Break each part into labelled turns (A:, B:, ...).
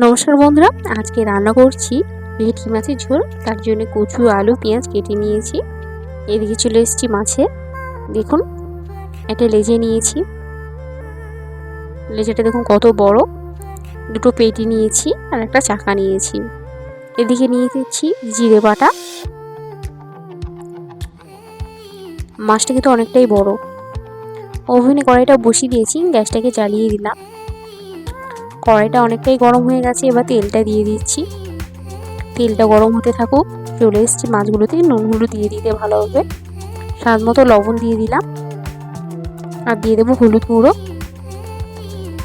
A: নমস্কার বন্ধুরা, আজকে রান্না করছি ভেটকি মাছের ঝোল। তার জন্য কচু, আলু, পেঁয়াজ কেটে নিয়েছি। এদিকে চলে এসেছি মাছে। দেখুন, একটা লেজে নিয়েছি। লেজাটা দেখুন কত বড়। দুটো পেটি নিয়েছি আর একটা চাকা নিয়েছি। এদিকে নিয়ে দিচ্ছি জিরে বাটা। মাছটা কিন্তু অনেকটাই বড়। ওভেনে কড়াইটা বসিয়ে দিয়েছি, গ্যাসটাকে জ্বালিয়ে দিলাম। কড়াইটা অনেকটাই গরম হয়ে গেছে, এবার তেলটা দিয়ে দিচ্ছি। তেলটা গরম হতে থাকুক। চলে এসেছি মাছগুলোতে নুন হলুদ দিয়ে দিতে ভালোভাবে। স্বাদ মতো লবণ দিয়ে দিলাম আর দিয়ে দেবো হলুদ গুঁড়ো।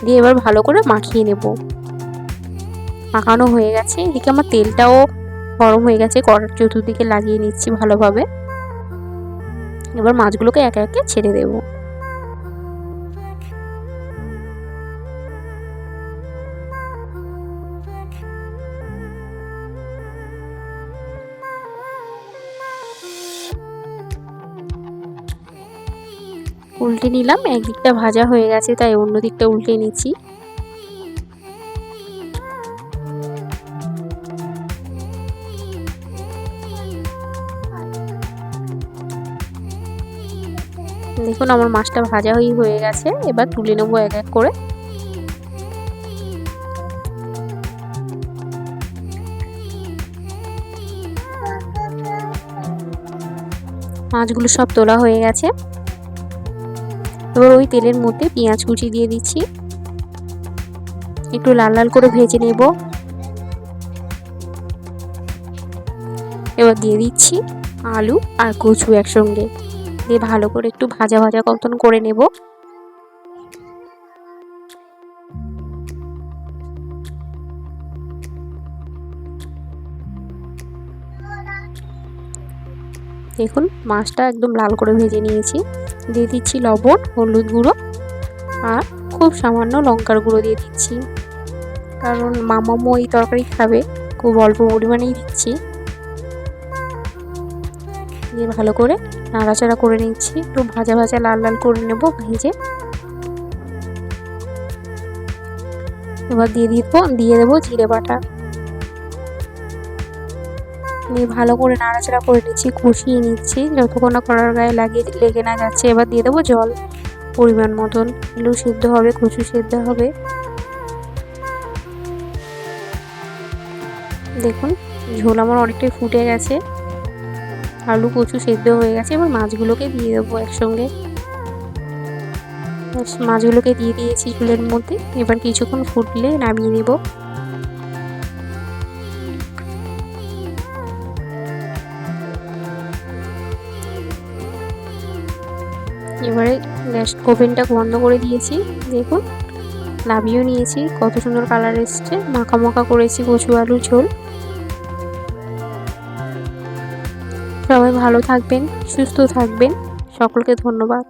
A: দিয়ে এবার ভালো করে মাখিয়ে নেব। মাখানো হয়ে গেছে। এদিকে আমার তেলটাও গরম হয়ে গেছে, কড়ার চতুর্দিকে লাগিয়ে নিচ্ছি ভালোভাবে। এবার মাছগুলোকে একে একে ছেড়ে দেবো। উল্টে নিলাম। একদিকটা ভাজা হয়ে গেছে, তাই অন্য দিকটা উল্টে নিচ্ছি। দেখুন, আমার মাছটা ভাজা হয়ে গেছে। এবার তুলে নেবো এক এক করে। মাছগুলো সব তোলা হয়ে গেছে। এবার ওই তেলের মধ্যে পেঁয়াজ কুচি দিয়ে দিচ্ছি। একটু লাল লাল করে ভেজে নেব। এবার দিয়ে দিচ্ছি আলু আর কচু একসঙ্গে দিয়ে ভালো করে একটু ভাজা ভাজা মতন করে নেব। দেখুন, মাছটা একদম লাল করে ভেজে নিয়েছি। দিয়ে দিচ্ছি লবণ, হলুদ গুঁড়ো আর খুব সামান্য লঙ্কার গুঁড়ো দিয়ে দিচ্ছি, কারণ মামামও এই তরকারি খাবে। খুব অল্প পরিমাণেই দিচ্ছি। দিয়ে ভালো করে নাড়াচাড়া করে নিচ্ছি। একটু ভাজা ভাজা লাল লাল করে নেব ভেজে। এবার দিয়ে দেবো জিরে বাটা। দিয়ে ভালো করে নাড়াচাড়া করে নিচ্ছি, কষিয়ে নিচ্ছি যতক্ষণ না কড়ার গায়ে লেগে না যাচ্ছে। এবার দিয়ে দেবো জল পরিমাণ মতন। আলু সিদ্ধ হবে, কচু সিদ্ধ হবে। দেখুন, ঝোল আমার অনেকটাই ফুটে গেছে। আলু কচু সিদ্ধ হয়ে গেছে। এবার মাছগুলোকে দিয়ে দেবো একসঙ্গে। মাছগুলোকে দিয়ে দিয়েছি ঝোলের মধ্যে। এবার কিছুক্ষণ ফুটলে নামিয়ে নেব। এবারে গ্যাস ওভেনটা বন্ধ করে দিয়েছি। দেখুন, নামিয়েও নিয়েছি। কত সুন্দর কালার এসছে। মাখা মাখা করেছি কচু আলু ঝোল। সবাই ভালো থাকবেন, সুস্থ থাকবেন। সকলকে ধন্যবাদ।